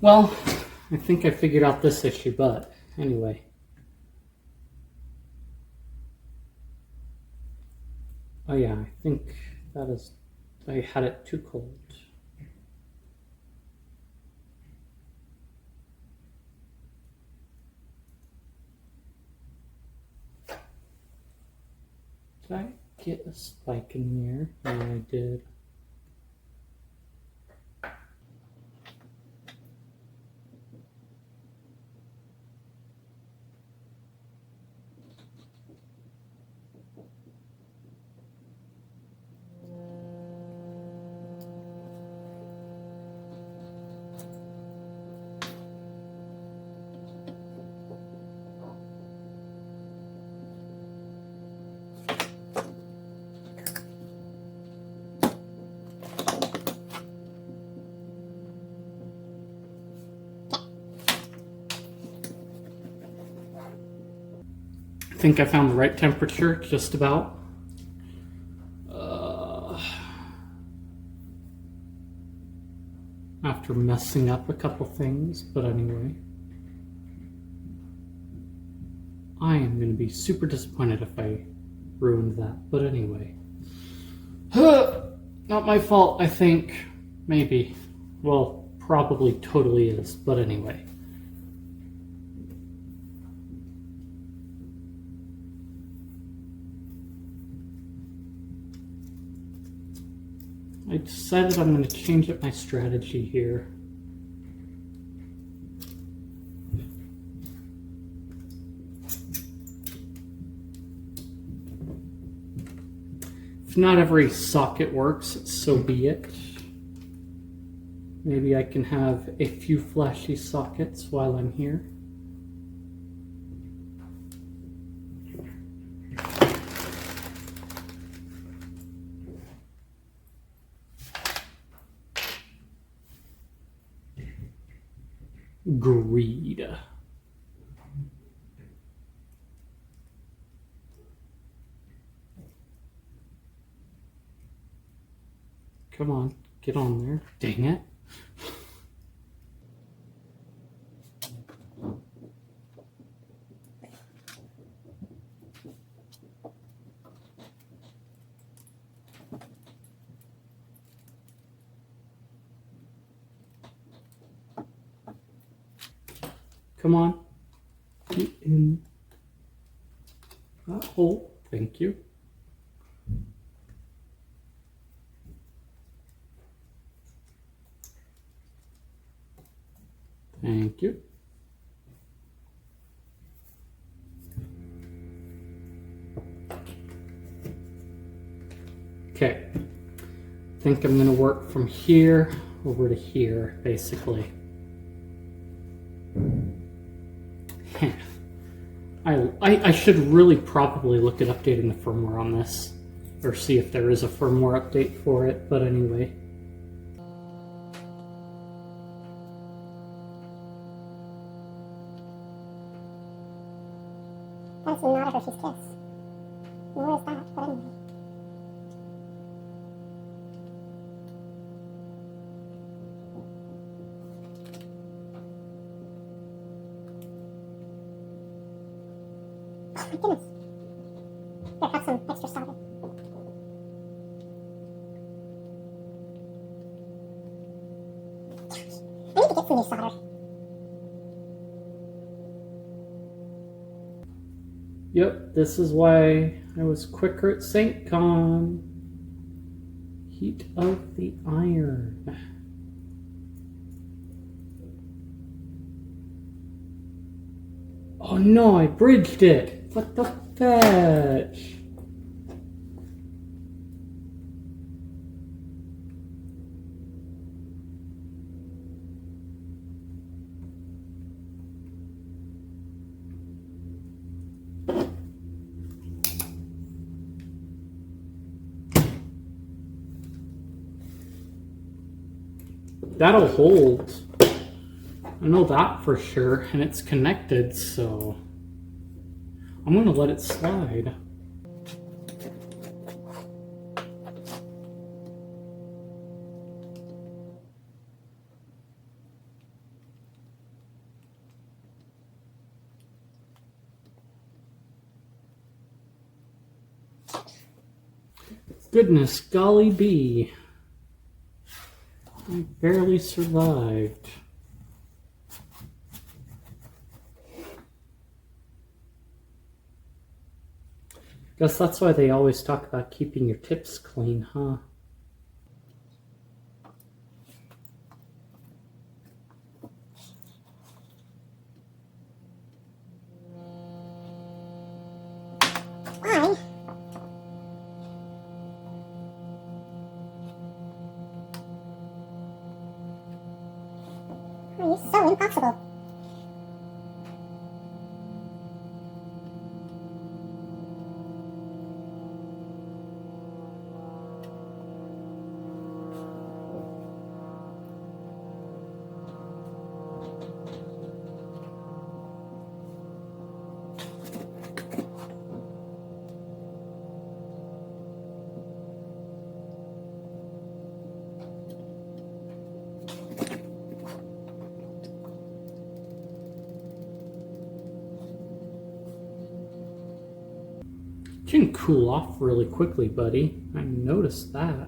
Well, I think I figured out this issue, but anyway. Oh yeah, I think that is, I had it too cold. Did I get a spike in there? Yeah, I did. I think I found the right temperature, just about. After messing up a couple things, but anyway. I am going to be super disappointed if I ruined that, but anyway. Not my fault, I think. Maybe. Well, probably totally is, but anyway. I decided I'm going to change up my strategy here. If not every socket works, so be it. Maybe I can have a few flashy sockets while I'm here. Greed. Come on, get on there. Dang it. Come on. Get in that hole. Thank you. Thank you. Okay. I think I'm going to work from here over to here, basically. I should really probably look at updating the firmware on this, or see if there is a firmware update for it, but anyway. That's not a Hershey's Kiss. Nor is that, but anyway. Oh my goodness. Here, have some extra solder. I need to get some new solder. Yep, this is why I was quicker at SAINTCON. Heat of the iron. Oh no, I bridged it. What the fetch? That'll hold. I know that for sure, and it's connected, so I'm gonna let it slide. Goodness golly bee. I barely survived. Guess that's why they always talk about keeping your tips clean, huh? Why? Oh, you're so impossible. You can cool off really quickly, buddy. I noticed that.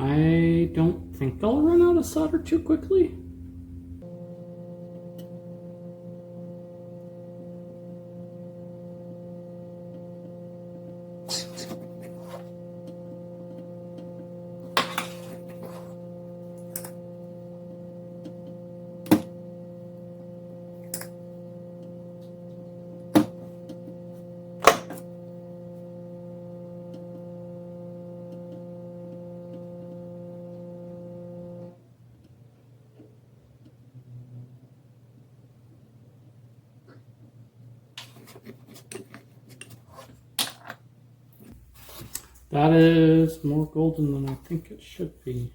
I don't think I'll run out of solder too quickly. That is more golden than I think it should be.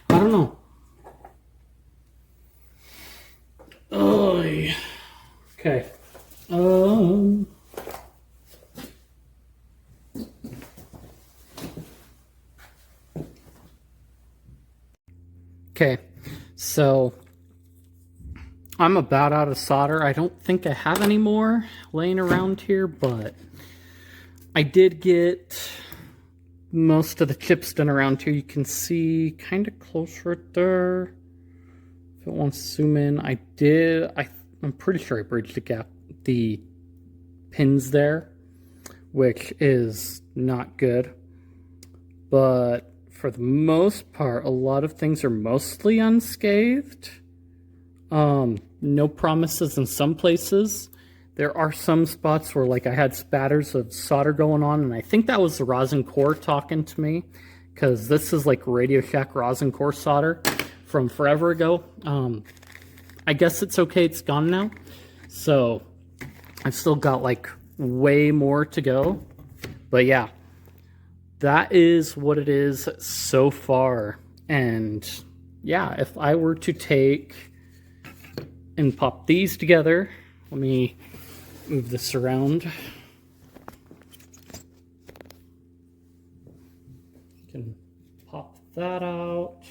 I don't know. Oh, okay. Okay, so I'm about out of solder. I don't think I have any more laying around here, but I did get most of the chips done around here. You can see kind of close right there. If it wants to zoom in, I'm pretty sure I bridged the pins there, which is not good. But for the most part, a lot of things are mostly unscathed. No promises in some places. There are some spots where like I had spatters of solder going on, and I think that was the rosin core talking to me, because this is like Radio Shack rosin core solder from forever ago. I guess it's okay, it's gone now. So I've still got like way more to go. But yeah, that is what it is so far. And yeah, if I were to take and pop these together, let me move this around. You can pop that out.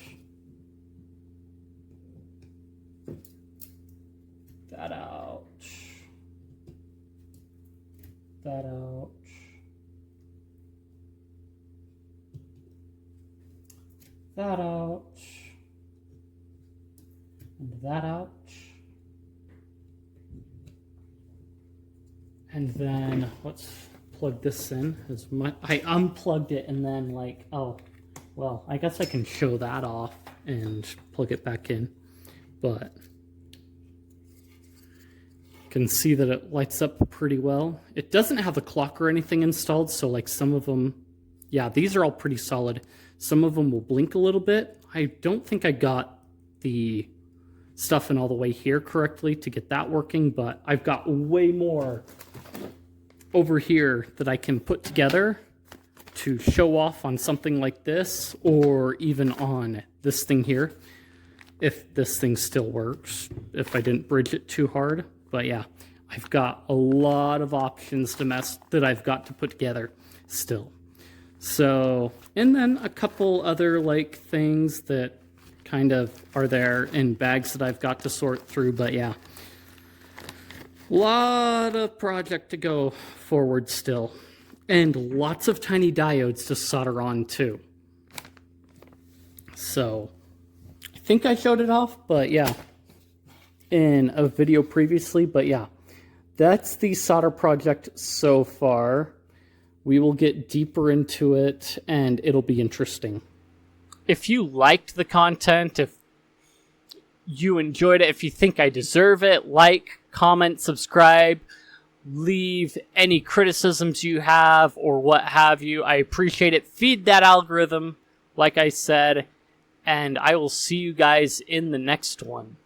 That out. That out. That out. And that out. And then let's plug this in. I unplugged it and then like, oh, well, I guess I can show that off and plug it back in. But you can see that it lights up pretty well. It doesn't have a clock or anything installed, so like some of them, yeah, these are all pretty solid. Some of them will blink a little bit. I don't think I got the stuff in all the way here correctly to get that working, but I've got way more over here that I can put together to show off on something like this, or even on this thing here, if this thing still works, if I didn't bridge it too hard. But yeah, I've got a lot of options that I've got to put together still. So, and then a couple other like things that kind of are there in bags that I've got to sort through. But yeah, lot of project to go forward still, and lots of tiny diodes to solder on too. So I think I showed it off, but yeah, in a video previously. But yeah, that's the solder project so far. We will get deeper into it, and it'll be interesting. If you liked the content, if you enjoyed it, if you think I deserve it, like, comment, subscribe, leave any criticisms you have or what have you. I appreciate it. Feed that algorithm, like I said, and I will see you guys in the next one.